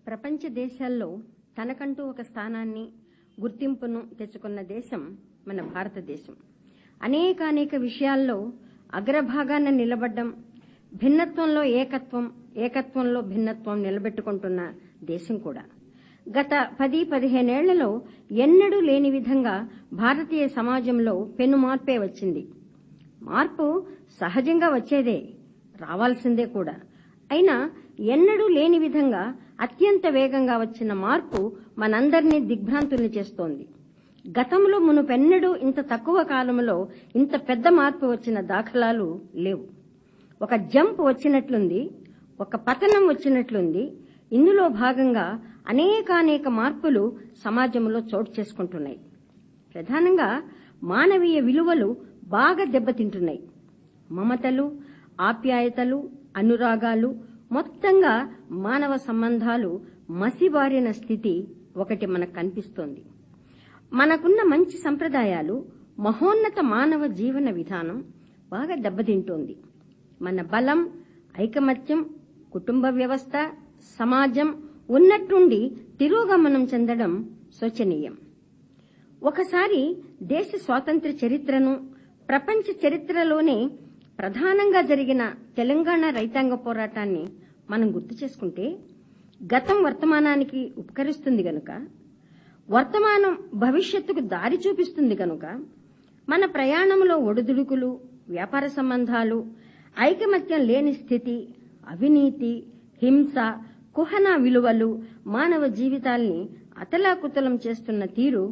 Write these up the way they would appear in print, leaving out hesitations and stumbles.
ప్రపంచ దేశాల్లో తనకంటూ ఒక స్థానాన్ని గుర్తింపును తెచ్చుకున్న దేశం మన భారతదేశం. అనేక విషయాల్లో అగ్రభాగాన నిలబడ్డం, భిన్నత్వంలో ఏకత్వం, ఏకత్వంలో భిన్నత్వం నిలబెట్టుకుంటున్న దేశం కూడా. గత 10-15 ఏళ్లలో ఎన్నడూ లేని విధంగా భారతీయ సమాజంలో పెను మార్పే వచ్చింది. మార్పు సహజంగా వచ్చేదే, రావాల్సిందే కూడా. అయినా ఎన్నడూ లేని విధంగా అత్యంత వేగంగా వచ్చిన మార్పు మనందరినీ దిగ్భ్రాంతుల్ని చేస్తోంది. గతంలో మునుపెన్నడూ ఇంత తక్కువ కాలంలో ఇంత పెద్ద మార్పు వచ్చిన దాఖలాలు లేవు. ఒక జంప్ వచ్చినట్లుంది, ఒక పతనం వచ్చినట్లుంది. ఇందులో భాగంగా అనేక మార్పులు సమాజంలో చోటు చేసుకుంటున్నాయి. ప్రధానంగా మానవీయ విలువలు బాగా దెబ్బతింటున్నాయి. మమతలు, ఆప్యాయతలు, అనురాగాలు, మొత్తంగా మానవ సంబంధాలు మసిబారిన స్థితి ఒకటి మనకు కనిపిస్తోంది. మనకున్న మంచి సంప్రదాయాలు, మహోన్నత మానవ జీవన విధానం బాగా దెబ్బతింటోంది. మన బలం, ఐకమత్యం, కుటుంబ వ్యవస్థ, సమాజం ఉన్నట్టుండి తిరోగమనం చెందడం శోచనీయం. ఒకసారి దేశ స్వాతంత్ర చరిత్రను, ప్రపంచ చరిత్రలోనే ప్రధానంగా జరిగిన తెలంగాణ రైతాంగ పోరాటాన్ని మనం గుర్తు చేసుకుంటే, గతం వర్తమానానికి ఉపకరిస్తుంది గనుక, వర్తమానం భవిష్యత్తుకు దారి చూపిస్తుంది కనుక, మన ప్రయాణంలో ఒడిదుడుకులు, వ్యాపార సంబంధాలు, ఐకమత్యం లేని స్థితి, అవినీతి, హింస, కుహన విలువలు మానవ జీవితాల్ని అతలాకుతలం చేస్తున్న తీరు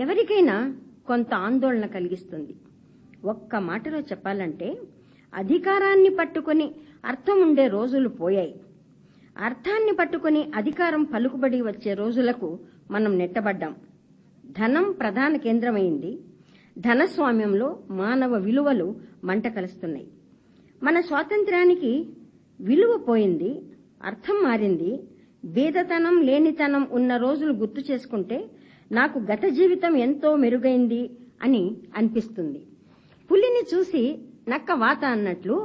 ఎవరికైనా కొంత ఆందోళన కలిగిస్తుంది. ఒక్క మాటలో చెప్పాలంటే, అధికారాన్ని పట్టుకుని అర్థం ఉండే రోజులు పోయాయి. అర్థాన్ని పట్టుకుని అధికారం పలుకుబడి వచ్చే రోజులకు మనం నెట్టబడ్డాం. ధనం ప్రధాన కేంద్రమైంది. ధనస్వామ్యంలో మానవ విలువలు మంట కలుస్తున్నాయి. మన స్వాతంత్ర్యానికి విలువ పోయింది, అర్థం మారింది. బీదతనం, లేనితనం ఉన్న రోజులు గుర్తు చేసుకుంటే నాకు గత జీవితం ఎంతో మెరుగైంది అని అనిపిస్తుంది. పులిని చూసి నక్క వాత అన్నట్లు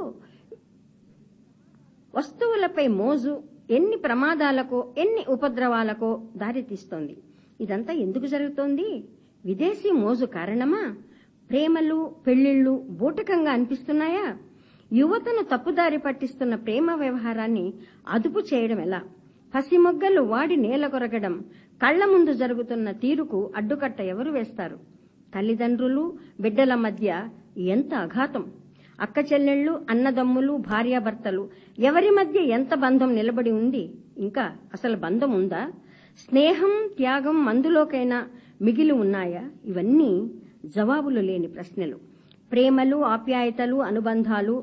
వస్తువులపై మోజు ఎన్ని ప్రమాదాలకో, ఎన్ని ఉపద్రవాలకో దారితీస్తోంది. ఇదంతా ఎందుకు జరుగుతోంది? విదేశీ మోజు కారణమా? ప్రేమలు, పెళ్లిళ్లు బూటకంగా అనిపిస్తున్నాయా? యువతను తప్పుదారి పట్టిస్తున్న ప్రేమ వ్యవహారాన్ని అదుపు చేయడం ఎలా? పసిమొగ్గలు వాడి నేలకొరగడం, కళ్ల ముందు జరుగుతున్న తీరుకు అడ్డుకట్ట ఎవరు వేస్తారు? తల్లిదండ్రులు, బిడ్డల మధ్య ఎంత అఘాతం! అక్క చెల్లెళ్లు, అన్నదమ్ములు, భార్యాభర్తలు ఎవరి మధ్య ఎంత బంధం నిలబడి ఉంది? ఇంకా అసలు బంధం ఉందా? స్నేహం, త్యాగం మందులోకైనా మిగిలి ఉన్నాయా? ఇవన్నీ జవాబులు లేని ప్రశ్నలు. ప్రేమలు, ఆప్యాయతలు, అనుబంధాలు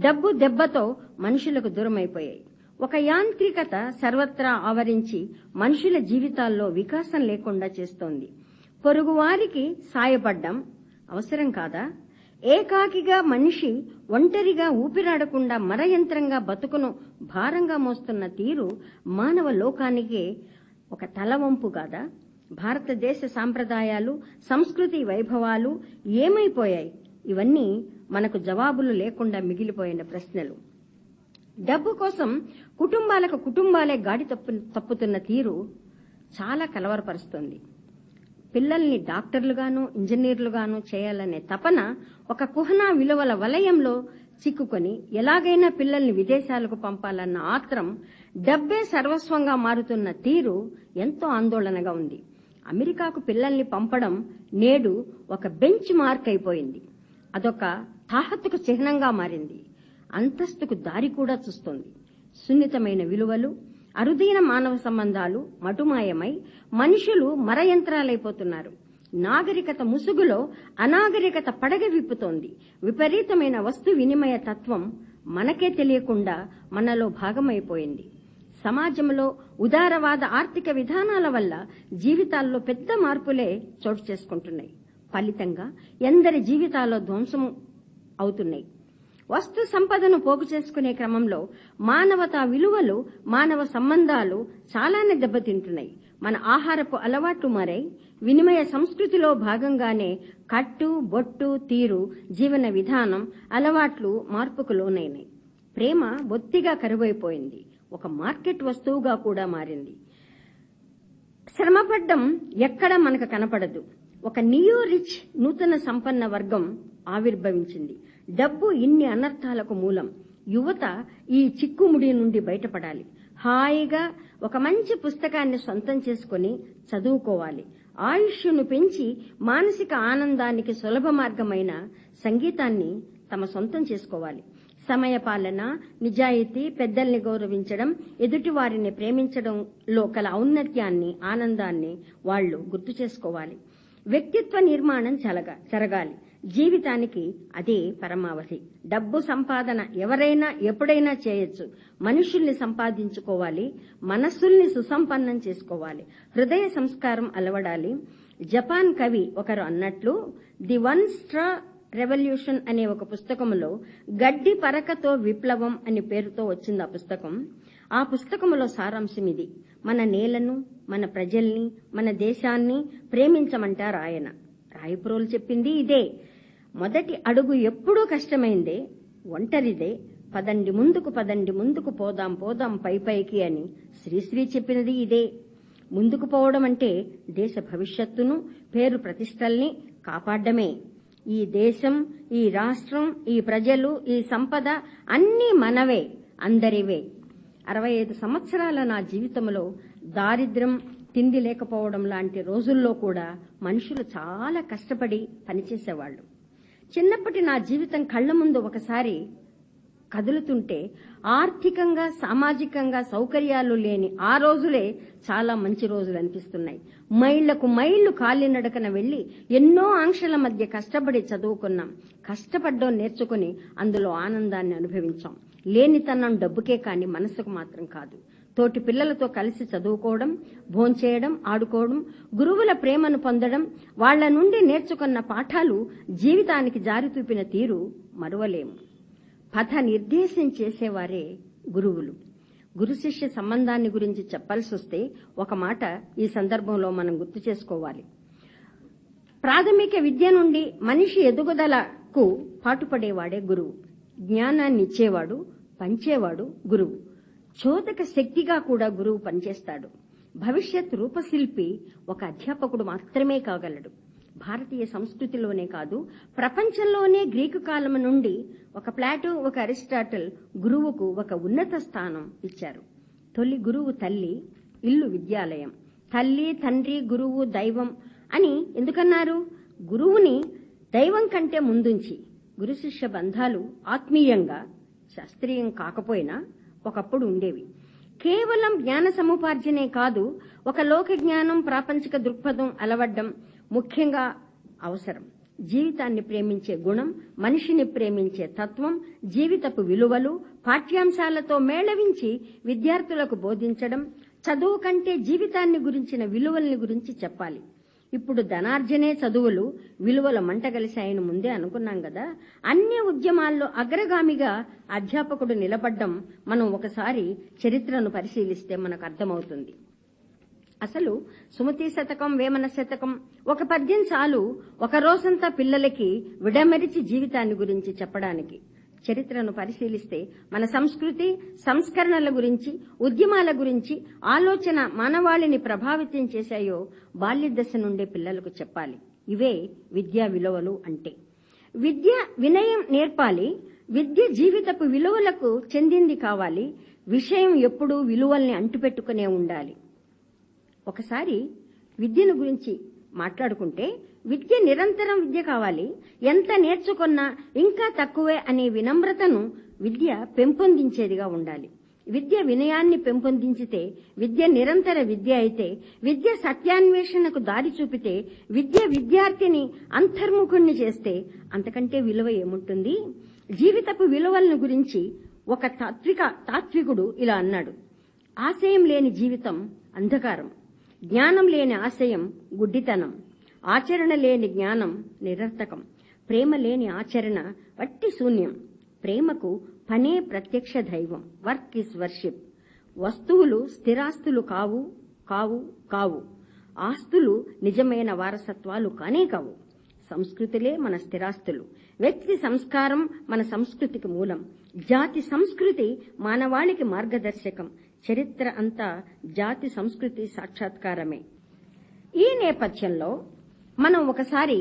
డబ్బు దెబ్బతో మనుషులకు దూరమైపోయాయి. ఒక యాంత్రికత సర్వత్రా ఆవరించి మనుషుల జీవితాల్లో వికాసం లేకుండా చేస్తోంది. పొరుగువారికి సాయపడ్డం అవసరం కాదా? ఏకాకిగా మనిషి ఒంటరిగా ఊపిరాడకుండా మరయంత్రంగా బతుకును భారంగా మోస్తున్న తీరు మానవ లోకానికే ఒక తలవంపు కాదా? భారతదేశ సాంప్రదాయాలు, సంస్కృతి వైభవాలు ఏమైపోయాయి? ఇవన్నీ మనకు జవాబులు లేకుండా మిగిలిపోయిన ప్రశ్నలు. డబ్బు కోసం కుటుంబాలే గాడి తప్పుతున్న తీరు చాలా కలవరపరుస్తుంది. పిల్లల్ని డాక్టర్లుగాను, ఇంజనీర్లుగాను చేయాలనే తపన ఒక కుహనా విలువల వలయంలో చిక్కుకొని ఎలాగైనా పిల్లల్ని విదేశాలకు పంపాలన్న ఆత్రం, డబ్బే సర్వస్వంగా మారుతున్న తీరు ఎంతో ఆందోళనగా ఉంది. అమెరికాకు పిల్లల్ని పంపడం నేడు ఒక బెంచ్ మార్క్ అయిపోయింది. అదొక తాహత్తుకు చిహ్నంగా మారింది. అంతస్తుకు దారి కూడా చూస్తోంది. సున్నితమైన విలువలు, అరుదైన మానవ సంబంధాలు మటుమాయమై మనుషులు మరయంత్రాలైపోతున్నారు. నాగరికత ముసుగులో అనాగరికత పడగ విప్పుతోంది. విపరీతమైన వస్తు వినిమయ తత్వం మనకే తెలియకుండా మనలో భాగమైపోయింది. సమాజంలో ఉదారవాద ఆర్థిక విధానాల వల్ల జీవితాల్లో పెద్ద మార్పులే చోటు చేసుకుంటున్నాయి. ఫలితంగా ఎందరి జీవితాల్లో ధ్వంసం అవుతున్నాయి. వస్తు సంపదను పోగు చేసుకునే క్రమంలో మానవతా విలువలు, మానవ సంబంధాలు చాలానే దెబ్బతింటున్నాయి. మన ఆహారపు అలవాట్లు మారై వినిమయ సంస్కృతిలో భాగంగానే కట్టు, బొట్టు, తీరు, జీవన విధానం, అలవాట్లు మార్పుకు లోనైనాయి. ప్రేమ బొత్తిగా కరువైపోయింది. ఒక మార్కెట్ వస్తువుగా కూడా మారింది. శ్రమపడ్డం ఎక్కడ మనకు కనపడదు. ఒక నియో రిచ్ నూతన సంపన్న వర్గం ఆవిర్భవించింది. డబ్బు ఇన్ని అనర్థాలకు మూలం. యువత ఈ చిక్కుముడి నుండి బయటపడాలి. హాయిగా ఒక మంచి పుస్తకాన్ని సొంతం చేసుకుని చదువుకోవాలి. ఆయుష్ను పెంచి మానసిక ఆనందానికి సులభ మార్గమైన సంగీతాన్ని తమ సొంతం చేసుకోవాలి. సమయపాలన, నిజాయితీ, పెద్దల్ని గౌరవించడం, ఎదుటివారిని ప్రేమించడంలో కల ఔన్నత్యాన్ని, ఆనందాన్ని వాళ్లు గుర్తు చేసుకోవాలి. వ్యక్తిత్వ నిర్మాణం జరగాలి. జీవితానికి అదే పరమావధి. డబ్బు సంపాదన ఎవరైనా ఎప్పుడైనా చేయొచ్చు. మనుషుల్ని సంపాదించుకోవాలి, మనస్సుల్ని సుసంపన్నం చేసుకోవాలి, హృదయ సంస్కారం అలవడాలి. జపాన్ కవి ఒకరు అన్నట్లు, ది వన్ స్ట్రా రెవల్యూషన్ అనే ఒక పుస్తకంలో గడ్డి పరకతో విప్లవం అనే పేరుతో వచ్చింది ఆ పుస్తకం. ఆ పుస్తకంలో సారాంశం ఇది: మన నేలను, మన ప్రజల్ని, మన దేశాన్ని ప్రేమించమంటారు ఆయన. రాయపురోలు చెప్పింది ఇదే. మొదటి అడుగు ఎప్పుడూ కష్టమైందే, ఒంటరిదే. పదండి ముందుకు పోదాం పైకి అని శ్రీశ్రీ చెప్పినది ఇదే. ముందుకు పోవడం అంటే దేశ భవిష్యత్తును, పేరు ప్రతిష్టల్ని కాపాడమే. ఈ దేశం, ఈ రాష్ట్రం, ఈ ప్రజలు, ఈ సంపద అన్నీ మనవే, అందరివే. 65 సంవత్సరాల నా జీవితంలో దారిద్ర్యం, తిండి లేకపోవడం లాంటి రోజుల్లో కూడా మనుషులు చాలా కష్టపడి పనిచేసేవాళ్లు. చిన్నప్పటి నా జీవితం కళ్ల ముందు ఒకసారి కదులుతుంటే ఆర్థికంగా, సామాజికంగా సౌకర్యాలు లేని ఆ రోజులే చాలా మంచి రోజులు అనిపిస్తున్నాయి. మైళ్లకు మైళ్లు కాలినడకన వెళ్లి ఎన్నో ఆంక్షల మధ్య కష్టపడి చదువుకున్నాం. కష్టపడ్డం నేర్చుకుని అందులో ఆనందాన్ని అనుభవించాం. లేనితనం డబ్బుకే కాని మనసుకు మాత్రం కాదు. తోటి పిల్లలతో కలిసి చదువుకోవడం, భోంచేయడం, ఆడుకోవడం, గురువుల ప్రేమను పొందడం, వాళ్ల నుండి నేర్చుకున్న పాఠాలు జీవితానికి జారితూపిన తీరు మరువలేము. పథ నిర్దేశం చేసేవారే గురువులు. గురు శిష్య సంబంధాన్ని గురించి చెప్పాల్సి వస్తే ఒక మాట ఈ సందర్భంలో మనం గుర్తు చేసుకోవాలి. ప్రాథమిక విద్య నుండి మనిషి ఎదుగుదలకు పాటుపడేవాడే గురువు. జ్ఞానాన్ని ఇచ్చేవాడు, పంచేవాడు గురువు. చోదక శక్తిగా కూడా గురువు పనిచేస్తాడు. భవిష్యత్ రూపశిల్పి ఒక అధ్యాపకుడు మాత్రమే కాగలడు. భారతీయ సంస్కృతిలోనే కాదు, ప్రపంచంలోనే గ్రీకు కాలం నుండి ఒక ప్లాటో, ఒక అరిస్టాటిల్ గురువుకు ఒక ఉన్నత స్థానం ఇచ్చారు. తొలి గురువు తల్లి, ఇల్లు విద్యాలయం. తల్లి, తండ్రి, గురువు, దైవం అని ఎందుకన్నారు? గురువుని దైవం కంటే ముందుంచి గురు శిష్య బంధాలు ఆత్మీయంగా, శాస్త్రీయం కాకపోయినా ఒకప్పుడు ఉండేవి. కేవలం జ్ఞాన సముపార్జనే కాదు, ఒక లోక జ్ఞానం, ప్రాపంచిక దృక్పథం అలవడ్డం ముఖ్యంగా అవసరం. జీవితాన్ని ప్రేమించే గుణం, మనిషిని ప్రేమించే తత్వం, జీవితపు విలువలు పాఠ్యాంశాలతో మేళవించి విద్యార్థులకు బోధించడం, చదువు కంటే జీవితాన్ని గురించిన విలువల్ని గురించి చెప్పాలి. ఇప్పుడు ధనార్జనే చదువులు, విలువల మంటగలిశాయని ముందే అనుకున్నాం కదా. అన్ని ఉద్యమాల్లో అగ్రగామిగా అధ్యాపకుడు నిలబడ్డం మనం ఒకసారి చరిత్రను పరిశీలిస్తే మనకు అర్థమవుతుంది. అసలు సుమతి శతకం, వేమన శతకం ఒక పద్యం చాలు ఒక రోజంతా పిల్లలకి విడమరిచి జీవితాన్ని గురించి చెప్పడానికి. చరిత్రను పరిశీలిస్తే మన సంస్కృతి, సంస్కరణల గురించి, ఉద్యమాల గురించి ఆలోచన మానవాళిని ప్రభావితం చేశాయో బాల్యదశ నుండే పిల్లలకు చెప్పాలి. ఇవే విద్యా విలువలు అంటే. విద్య వినయం నేర్పాలి. విద్య జీవితపు విలువలకు చెందింది కావాలి. విషయం ఎప్పుడూ విలువల్ని అంటుపెట్టుకునే ఉండాలి. ఒకసారి విద్యను గురించి మాట్లాడుకుంటే, విద్య నిరంతరం విద్య కావాలి. ఎంత నేర్చుకున్నా ఇంకా తక్కువే అనే వినమ్రతను విద్య పెంపొందించేదిగా ఉండాలి. విద్య వినయాన్ని పెంపొందించితే విద్య నిరంతర విద్య అయితే, విద్య సత్యాన్వేషణకు దారి చూపితే, విద్య విద్యార్థిని అంతర్ముఖుణ్ణి చేస్తే అంతకంటే విలువ ఏముంటుంది? జీవితపు విలువలను గురించి ఒక తాత్వికుడు ఇలా అన్నాడు: ఆశయం లేని జీవితం అంధకారం, జ్ఞానం లేని ఆశయం గుడ్డితనం, ఆచరణ లేని జ్ఞానం నిరర్థకం, ప్రేమ లేని ఆచరణ వట్టి శూన్యం. ప్రేమకు పనే ప్రత్యక్ష దైవం. Work is worship. వస్తువులు స్థిరాస్తులు కావు కావు కావు. ఆస్తులు నిజమైన వారసత్వాలు కానే కావు. సంస్కృతులే మన స్థిరాస్తులు. వ్యక్తి సంస్కారం మన సంస్కృతికి మూలం. జాతి సంస్కృతి మానవాళికి మార్గదర్శకం. చరిత్ర అంతా జాతి సంస్కృతి సాక్షాత్కారమే. ఈ నేపథ్యంలో మనం ఒకసారి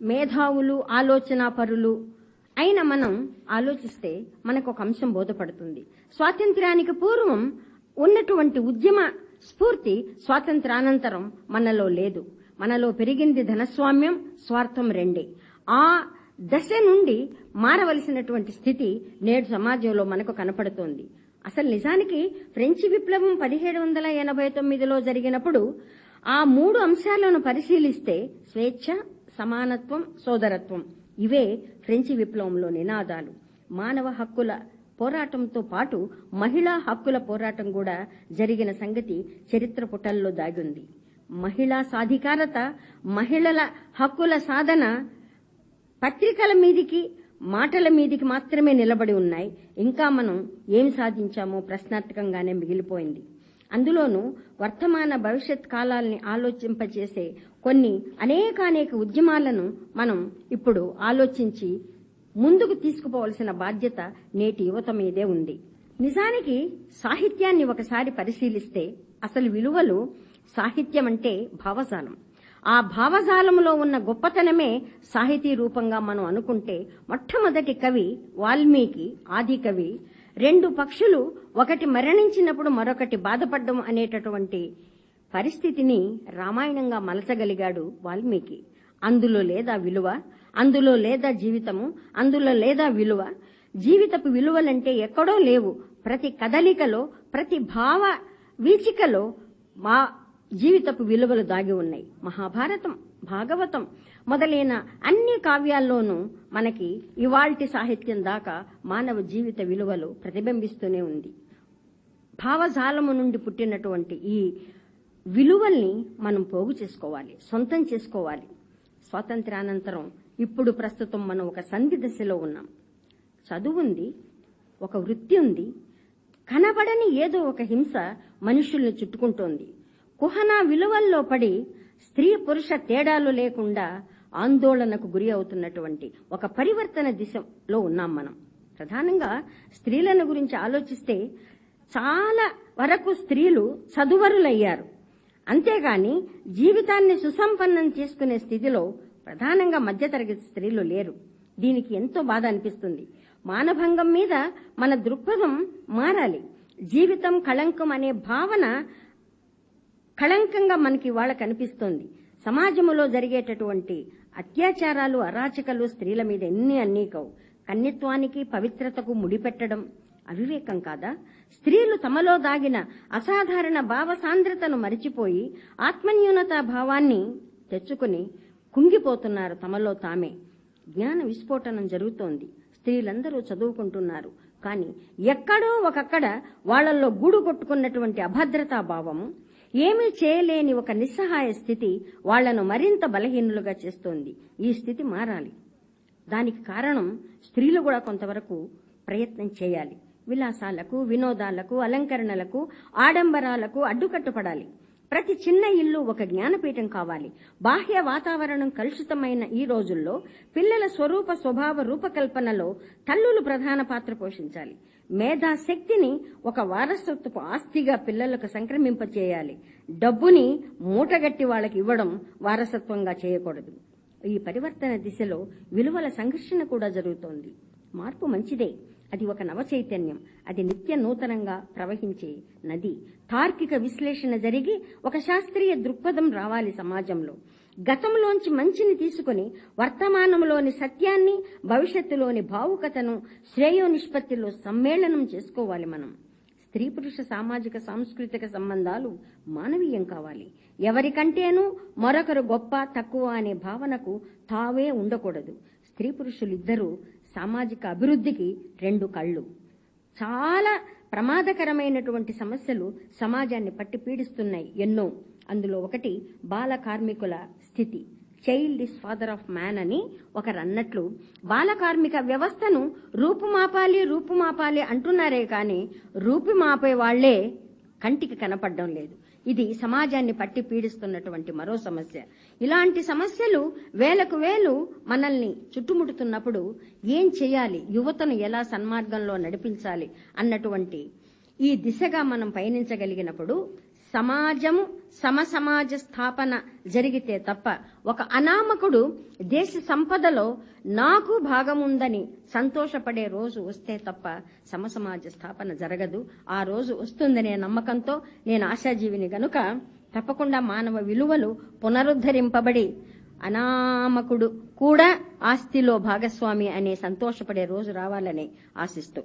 మేధావులు, ఆలోచనాపరులు అయిన మనం ఆలోచిస్తే మనకు ఒక అంశం బోధపడుతుంది. స్వాతంత్ర్యానికి పూర్వం ఉన్నటువంటి ఉద్యమ స్ఫూర్తి స్వాతంత్రానంతరం మనలో లేదు. మనలో పెరిగింది ధనస్వామ్యం, స్వార్థం రెండే. ఆ దశ నుండి మారవలసినటువంటి స్థితి నేడు సమాజంలో మనకు కనపడుతోంది. అసలు నిజానికి ఫ్రెంచి విప్లవం 1789లో జరిగినప్పుడు ఆ 3 అంశాలను పరిశీలిస్తే స్వేచ్ఛ, సమానత్వం, సోదరత్వం ఇవే ఫ్రెంచి విప్లవంలో నినాదాలు. మానవ హక్కుల పోరాటంతో పాటు మహిళా హక్కుల పోరాటం కూడా జరిగిన సంగతి చరిత్ర పుటల్లో దాగుంది. మహిళా సాధికారత, మహిళల హక్కుల సాధన పత్రికల మీదికి, మాటల మీదికి మాత్రమే నిలబడి ఉన్నాయి. ఇంకా మనం ఏం సాధించామో ప్రశ్నార్థకంగానే మిగిలిపోయింది. అందులోనూ వర్తమాన భవిష్యత్ కాలాల్ని ఆలోచింపచేసే కొన్ని అనేక ఉద్యమాలను మనం ఇప్పుడు ఆలోచించి ముందుకు తీసుకుపోవలసిన బాధ్యత నేటి యువత మీదే ఉంది. నిజానికి సాహిత్యాన్ని ఒకసారి పరిశీలిస్తే అసలు విలువలు, సాహిత్యం అంటే భావజాలం. ఆ భావజాలంలో ఉన్న గొప్పతనమే సాహితీ రూపంగా మనం అనుకుంటే మొట్టమొదటి కవి వాల్మీకి, ఆది కవి. 2 పక్షులు ఒకటి మరణించినప్పుడు మరొకటి బాధపడ్డం అనేటటువంటి పరిస్థితిని రామాయణంగా మలచగలిగాడు వాల్మీకి. అందులో లేదా విలువ, అందులో లేదా జీవితము, అందులో లేదా విలువ. జీవితపు విలువలంటే ఎక్కడో లేవు. ప్రతి కదలికలో, ప్రతి భావ వీచికలో మా జీవితపు విలువలు దాగి ఉన్నాయి. మహాభారతం, భాగవతం మొదలైన అన్ని కావ్యాల్లోనూ మనకి ఇవాల్టి సాహిత్యం దాకా మానవ జీవిత విలువలు ప్రతిబింబిస్తూనే ఉంది. భావజాలము నుండి పుట్టినటువంటి ఈ విలువల్ని మనం పోగు చేసుకోవాలి, సొంతం చేసుకోవాలి. స్వాతంత్ర్యానంతరం ఇప్పుడు ప్రస్తుతం మనం ఒక సంధి దశలో ఉన్నాం. చదువుంది, ఒక వృత్తి ఉంది, కనబడని ఏదో ఒక హింస మనుషుల్ని చుట్టుకుంటోంది. కుహనా విలువల్లో పడి స్త్రీ పురుష తేడాలు లేకుండా ఆందోళనకు గురి అవుతున్నటువంటి ఒక పరివర్తన దిశలో ఉన్నాం మనం. ప్రధానంగా స్త్రీలను గురించి ఆలోచిస్తే చాలా వరకు స్త్రీలు చదువరులయ్యారు. అంతేగాని జీవితాన్ని సుసంపన్నం చేసుకునే స్థితిలో ప్రధానంగా మధ్యతరగతి స్త్రీలు లేరు. దీనికి ఎంతో బాధ అనిపిస్తుంది. మానభంగం మీద మన దృక్పథం మారాలి. జీవితం కళంకం అనే భావన కళంకంగా మనకి ఇవాళ కనిపిస్తోంది. సమాజంలో జరిగేటటువంటి అత్యాచారాలు, అరాచకాలు స్త్రీల మీద అన్నీ కావు. కన్యత్వానికి, పవిత్రతకు ముడిపెట్టడం అవివేకం కాదా? స్త్రీలు తమలో దాగిన అసాధారణ భావసాంద్రతను మరిచిపోయి ఆత్మన్యూనతా భావాన్ని తెచ్చుకుని కుంగిపోతున్నారు తమలో తామే. జ్ఞాన విస్ఫోటనం జరుగుతోంది. స్త్రీలందరూ చదువుకుంటున్నారు. కానీ ఎక్కడో ఒకక్కడ వాళ్లలో గూడు కొట్టుకున్నటువంటి అభద్రతా భావము, ఏమీ చేయలేని ఒక నిస్సహాయ స్థితి వాళ్లను మరింత బలహీనులుగా చేస్తోంది. ఈ స్థితి మారాలి. దానికి కారణం స్త్రీలు కూడా కొంతవరకు ప్రయత్నం చేయాలి. విలాసాలకు, వినోదాలకు, అలంకరణలకు, ఆడంబరాలకు అడ్డుకట్టుపడాలి. ప్రతి చిన్న ఇల్లు ఒక జ్ఞానపీఠం కావాలి. బాహ్య వాతావరణం కలుషితమైన ఈ రోజుల్లో పిల్లల స్వరూప స్వభావ రూపకల్పనలో తల్లులు ప్రధాన పాత్ర పోషించాలి. మేధా శక్తిని ఒక వారసత్వపు ఆస్తిగా పిల్లలకు సంక్రమింపచేయాలి. డబ్బుని మూటగట్టి వాళ్ళకి ఇవ్వడం వారసత్వంగా చేయకూడదు. ఈ పరివర్తన దిశలో విలువల సంఘర్షణ కూడా జరుగుతోంది. మార్పు మంచిదే. అది ఒక నవ చైతన్యం. అది నిత్య నూతనంగా ప్రవహించే నది. తార్కిక విశ్లేషణ జరిగి ఒక శాస్త్రీయ దృక్పథం రావాలి సమాజంలో. గతంలోంచి మంచిని తీసుకుని వర్తమానంలోని సత్యాన్ని, భవిష్యత్తులోని భావుకతను శ్రేయో నిష్పత్తిలో సమ్మేళనం చేసుకోవాలి మనం. స్త్రీ పురుష సామాజిక సాంస్కృతిక సంబంధాలు మానవీయం కావాలి. ఎవరికంటేనూ మరొకరు గొప్ప తక్కువ అనే భావనకు తావే ఉండకూడదు. స్త్రీ పురుషులిద్దరూ సామాజిక అభివృద్ధికి 2 కళ్ళు. చాలా ప్రమాదకరమైనటువంటి సమస్యలు సమాజాన్ని పట్టి పీడిస్తున్నాయి ఎన్నో. అందులో ఒకటి బాల కార్మికుల స్థితి. Child is father of man అని ఒకరు అన్నట్లు బాల కార్మిక వ్యవస్థను రూపుమాపాలి అంటున్నారే కానీ రూపుమాపే వాళ్లే కంటికి కనపడడం లేదు. ఇది సమాజాన్ని పట్టి పీడిస్తున్నటువంటి మరో సమస్య. ఇలాంటి సమస్యలు వేలకు వేలు మనల్ని చుట్టుముడుతున్నప్పుడు ఏం చేయాలి, యువతను ఎలా సన్మార్గంలో నడిపించాలి అన్నటువంటి ఈ దిశగా మనం పయనించగలిగినప్పుడు సమాజము సమసమాజ స్థాపన జరిగితే తప్ప ఒక అనామకుడు దేశ సంపదలో నాకు భాగముందని సంతోషపడే రోజు వస్తే తప్ప సమసమాజ స్థాపన జరగదు. ఆ రోజు వస్తుందనే నమ్మకంతో నేను ఆశాజీవిని గనుక తప్పకుండా మానవ విలువలు పునరుద్ధరింపబడి అనామకుడు కూడా ఆస్తిలో భాగస్వామి అనే సంతోషపడే రోజు రావాలని ఆశిస్తూ